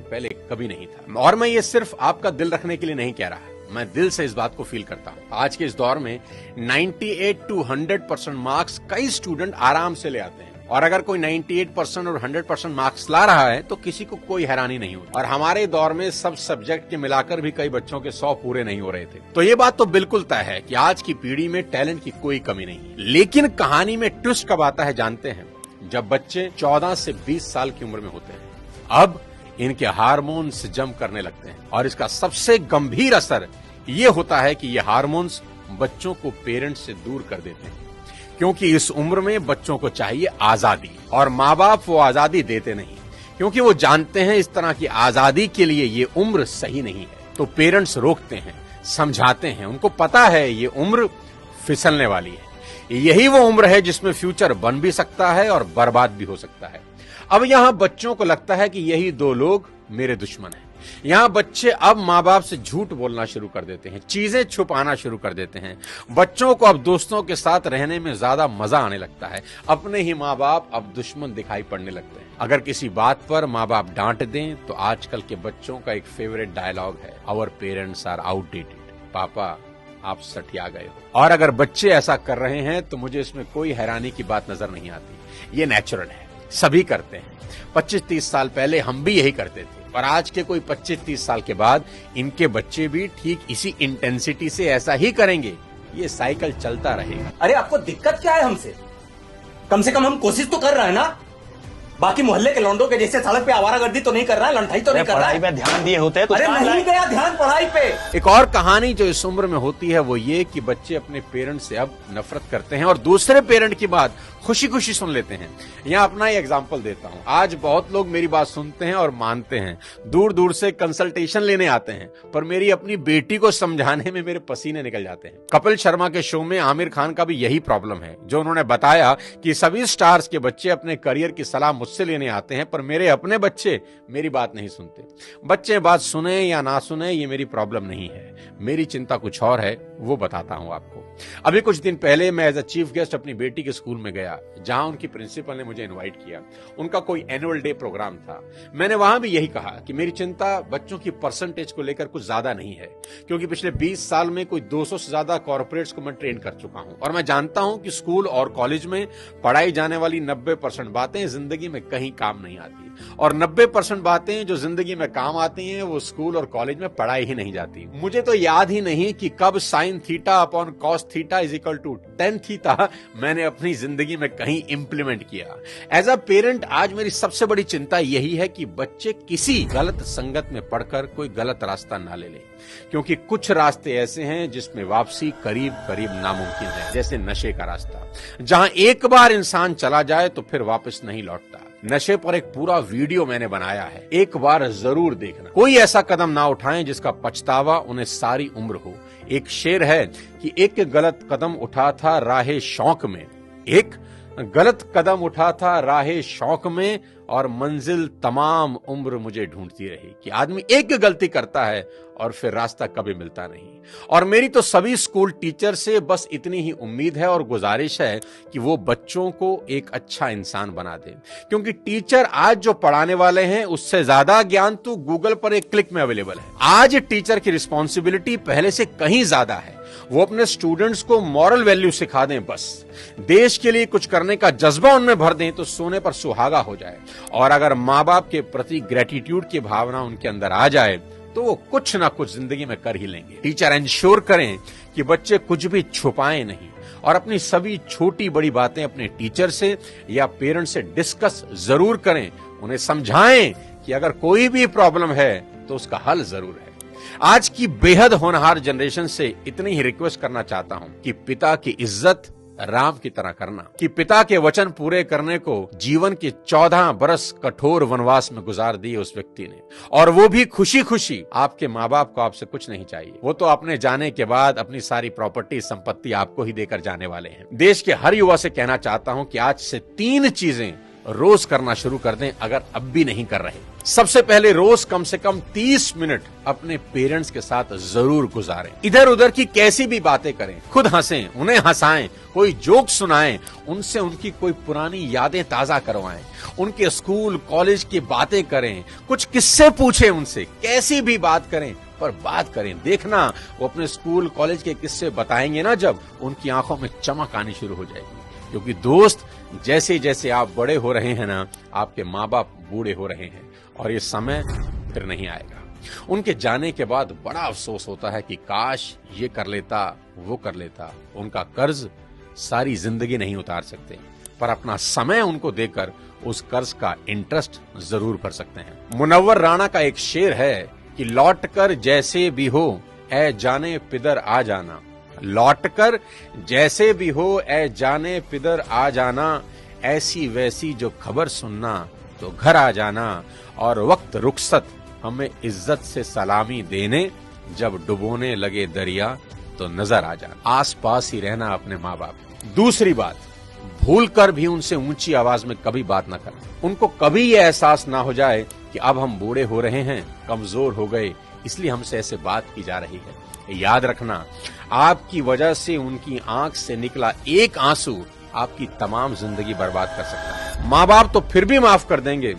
पहले कभी नहीं था। और मैं ये सिर्फ आपका दिल रखने के लिए नहीं कह रहा, मैं दिल से इस बात को फील करता हूँ। आज के इस दौर में 98 to 100% मार्क्स कई स्टूडेंट आराम से ले आते हैं, और अगर कोई 98% और 100% मार्क्स ला रहा है तो किसी को कोई हैरानी नहीं होती। और हमारे दौर में सब सब्जेक्ट के मिलाकर भी कई बच्चों के 100 पूरे नहीं हो रहे थे। तो ये बात तो बिल्कुल तय है कि आज की पीढ़ी में टैलेंट की कोई कमी नहीं है। लेकिन कहानी में ट्विस्ट कब आता है जानते हैं? जब बच्चे 14 से 20 साल की उम्र में होते हैं। अब इनके हार्मोन्स जम करने लगते हैं, और इसका सबसे गंभीर असर ये होता है कि ये हार्मोन्स बच्चों को पेरेंट्स से दूर कर देते हैं, क्योंकि इस उम्र में बच्चों को चाहिए आजादी, और माँ बाप वो आजादी देते नहीं, क्योंकि वो जानते हैं इस तरह की आजादी के लिए ये उम्र सही नहीं है। तो पेरेंट्स रोकते हैं, समझाते हैं, उनको पता है ये उम्र फिसलने वाली है, यही वो उम्र है जिसमें फ्यूचर बन भी सकता है और बर्बाद भी हो सकता है। अब यहां बच्चों को लगता है कि यही दो लोग मेरे दुश्मन हैं। यहां बच्चे अब माँ बाप से झूठ बोलना शुरू कर देते हैं, चीजें छुपाना शुरू कर देते हैं। बच्चों को अब दोस्तों के साथ रहने में ज्यादा मजा आने लगता है। अपने ही माँ बाप अब दुश्मन दिखाई पड़ने लगते हैं। अगर किसी बात पर माँ बाप डांट दें तो आजकल के बच्चों का एक फेवरेट डायलॉग है, आवर पेरेंट्स आर आउटडेटेड। पापा आप सठिया गए हो। और अगर बच्चे ऐसा कर रहे हैं तो मुझे इसमें कोई हैरानी की बात नजर नहीं आती। ये नेचुरल है, सभी करते हैं। 25-30 साल पहले हम भी यही करते थे, और आज के कोई 25-30 साल के बाद इनके बच्चे भी ठीक इसी इंटेंसिटी से ऐसा ही करेंगे। ये साइकिल चलता रहेगा। अरे आपको दिक्कत क्या है हमसे? कम से कम हम कोशिश तो कर रहे हैं ना। बाकी मोहल्ले के लौंडों के जैसे सड़क पे आवारागर्दी तो नहीं कर रहा है, लंठाई तो नहीं कर रहा है। पढ़ाई पे ध्यान दिए होते तो अरे नहीं गया ध्यान पढ़ाई पे। एक और कहानी जो इस उम्र में होती है वो ये कि बच्चे अपने पेरेंट से अब नफरत करते हैं और दूसरे पेरेंट की बात खुशी खुशी सुन लेते हैं। यहाँ अपना ही एग्जाम्पल देता हूँ। आज बहुत लोग मेरी बात सुनते हैं और मानते हैं, दूर दूर से कंसल्टेशन लेने आते हैं, पर मेरी अपनी बेटी को समझाने में मेरे पसीने निकल जाते हैं। कपिल शर्मा के शो में आमिर खान का भी यही प्रॉब्लम है, जो उन्होंने बताया कि सभी स्टार्स के बच्चे अपने करियर की सलाह मुझसे लेने आते हैं, पर मेरे अपने बच्चे मेरी बात नहीं सुनते। बच्चे बात सुने या ना सुने ये मेरी प्रॉब्लम नहीं है, मेरी चिंता कुछ और है, वो बताता हूं आपको। अभी कुछ दिन पहले मैं एज अ चीफ गेस्ट अपनी बेटी के स्कूल में गया, जहां उनकी प्रिंसिपल ने मुझे इनवाइट किया। उनका कोई एनुअल डे प्रोग्राम था। मैंने वहां भी यही कहा कि मेरी चिंता बच्चों की परसेंटेज को लेकर कुछ ज्यादा नहीं है, क्योंकि पिछले 20 साल में कोई 200 से ज्यादा कॉर्पोरेट्स को मैं ट्रेन कर चुका हूं, और मैं जानता हूं कि स्कूल और कॉलेज में पढ़ाई जाने वाली 90% बातें जिंदगी में कहीं काम नहीं आती, और 90% बातें जो जिंदगी में काम आती हैं वो स्कूल और कॉलेज में पढ़ाई ही नहीं जाती। मुझे तो याद ही नहीं कि कब sine theta upon cos theta is equal to tan theta मैंने अपनी जिंदगी में कहीं इंप्लीमेंट किया। एज अ पेरेंट आज मेरी सबसे बड़ी चिंता यही है कि बच्चे किसी गलत संगत में पढ़कर कोई गलत रास्ता ना ले लें, क्योंकि कुछ रास्ते ऐसे हैं जिसमें वापसी करीब करीब नामुमकिन है, जैसे नशे का रास्ता, जहां एक बार इंसान चला जाए तो फिर वापस नहीं लौटता। नशे पर एक पूरा वीडियो मैंने बनाया है, एक बार जरूर देखना। कोई ऐसा कदम ना उठाएं जिसका पछतावा उन्हें सारी उम्र हो। एक शेर है कि एक गलत कदम उठा था राहे शौक में, एक गलत कदम उठा था राहे शौक में, और मंजिल तमाम उम्र मुझे ढूंढती रही। कि आदमी एक गलती करता है और फिर रास्ता कभी मिलता नहीं। और मेरी तो सभी स्कूल टीचर से बस इतनी ही उम्मीद है और गुजारिश है कि वो बच्चों को एक अच्छा इंसान बना दे, क्योंकि टीचर आज जो पढ़ाने वाले हैं उससे ज्यादा ज्ञान तो गूगल पर एक क्लिक में अवेलेबल है। आज टीचर की रिस्पॉन्सिबिलिटी पहले से कहीं ज्यादा है। वो अपने स्टूडेंट्स को मॉरल वैल्यू सिखा दें, बस देश के लिए कुछ करने का जज्बा उनमें भर दें तो सोने पर सुहागा हो जाए। और अगर माँ बाप के प्रति ग्रेटिट्यूड की भावना उनके अंदर आ जाए तो वो कुछ ना कुछ जिंदगी में कर ही लेंगे। टीचर इंश्योर करें कि बच्चे कुछ भी छुपाएं नहीं, और अपनी सभी छोटी बड़ी बातें अपने टीचर से या पेरेंट्स से डिस्कस जरूर करें। उन्हें समझाएं कि अगर कोई भी प्रॉब्लम है तो उसका हल जरूर है। आज की बेहद होनहार जनरेशन से इतनी ही रिक्वेस्ट करना चाहता हूं कि पिता की इज्जत राम की तरह करना, कि पिता के वचन पूरे करने को जीवन के 14 बरस कठोर वनवास में गुजार दिए उस व्यक्ति ने, और वो भी खुशी खुशी। आपके माँ बाप को आपसे कुछ नहीं चाहिए, वो तो अपने जाने के बाद अपनी सारी प्रॉपर्टी संपत्ति आपको ही देकर जाने वाले हैं। देश के हर युवा से कहना चाहता हूं कि आज से 3 चीजें रोज करना शुरू कर दें अगर अब भी नहीं कर रहे। सबसे पहले रोज कम से कम 30 मिनट अपने पेरेंट्स के साथ जरूर गुजारें। इधर उधर की कैसी भी बातें करें, खुद हंसें, उन्हें हंसाएं, कोई जोक सुनाएं, उनसे उनकी कोई पुरानी यादें ताजा करवाएं, उनके स्कूल कॉलेज की बातें करें, कुछ किस्से पूछें उनसे, कैसी भी बात करें पर बात करें। देखना वो अपने स्कूल कॉलेज के किस्से बताएंगे ना, जब उनकी आंखों में चमक आनी शुरू हो जाएगी। क्योंकि दोस्त, जैसे जैसे आप बड़े हो रहे हैं ना, आपके माँ बाप बूढ़े हो रहे हैं और ये समय फिर नहीं आएगा। उनके जाने के बाद बड़ा अफसोस होता है कि काश ये कर लेता, वो कर लेता। उनका कर्ज सारी जिंदगी नहीं उतार सकते, पर अपना समय उनको देकर उस कर्ज का इंटरेस्ट जरूर भर सकते हैं। मुनव्वर राणा का एक शेर है कि लौट कर जैसे भी हो ऐ जाने पिदर आ जाना, लौट कर जैसे भी हो ऐ जाने पिदर आ जाना, ऐसी वैसी जो खबर सुनना तो घर आ जाना, और वक्त रुखसत हमें इज्जत से सलामी देने, जब डुबोने लगे दरिया तो नजर आ जाना। आस पास ही रहना अपने माँ बाप। दूसरी बात, भूल कर भी उनसे ऊंची आवाज में कभी बात ना करना। उनको कभी ये एहसास ना हो जाए कि अब हम बूढ़े हो रहे हैं, कमजोर हो गए, इसलिए हमसे ऐसे बात की जा रही है। याद रखना, आपकी वजह से उनकी आंख से निकला एक आंसू आपकी तमाम जिंदगी बर्बाद कर सकता है। माँ बाप तो फिर भी माफ कर देंगे,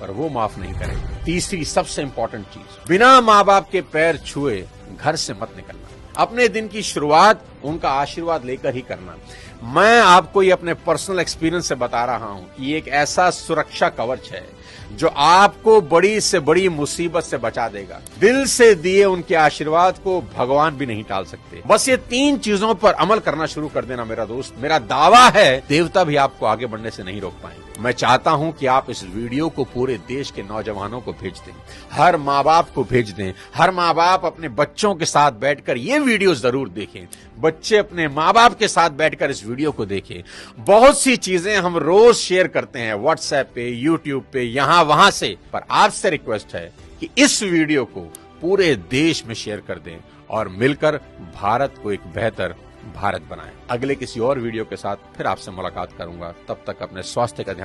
पर वो माफ नहीं करेंगे। तीसरी सबसे इंपॉर्टेंट चीज, बिना माँ बाप के पैर छुए घर से मत निकलना। अपने दिन की शुरुआत उनका आशीर्वाद लेकर ही करना। मैं आपको ये अपने पर्सनल एक्सपीरियंस से बता रहा हूं कि ये एक ऐसा सुरक्षा कवच है जो आपको बड़ी से बड़ी मुसीबत से बचा देगा। दिल से दिए उनके आशीर्वाद को भगवान भी नहीं टाल सकते। बस ये 3 चीजों पर अमल करना शुरू कर देना मेरा दोस्त। मेरा दावा है देवता भी आपको आगे बढ़ने से नहीं रोक पाएंगे। मैं चाहता हूं कि आप इस वीडियो को पूरे देश के नौजवानों को भेज दें, हर माँ बाप को भेज दें। हर माँ बाप अपने बच्चों के साथ बैठकर ये वीडियो जरूर देखें। बच्चे अपने माँ बाप के साथ बैठकर इस वीडियो को देखें। बहुत सी चीजें हम रोज शेयर करते हैं व्हाट्सएप पे, यूट्यूब पे, यहां वहां से, पर आपसे रिक्वेस्ट है कि इस वीडियो को पूरे देश में शेयर कर दें और मिलकर भारत को एक बेहतर भारत बनाएं। अगले किसी और वीडियो के साथ फिर आपसे मुलाकात करूंगा। तब तक अपने स्वास्थ्य का ध्यान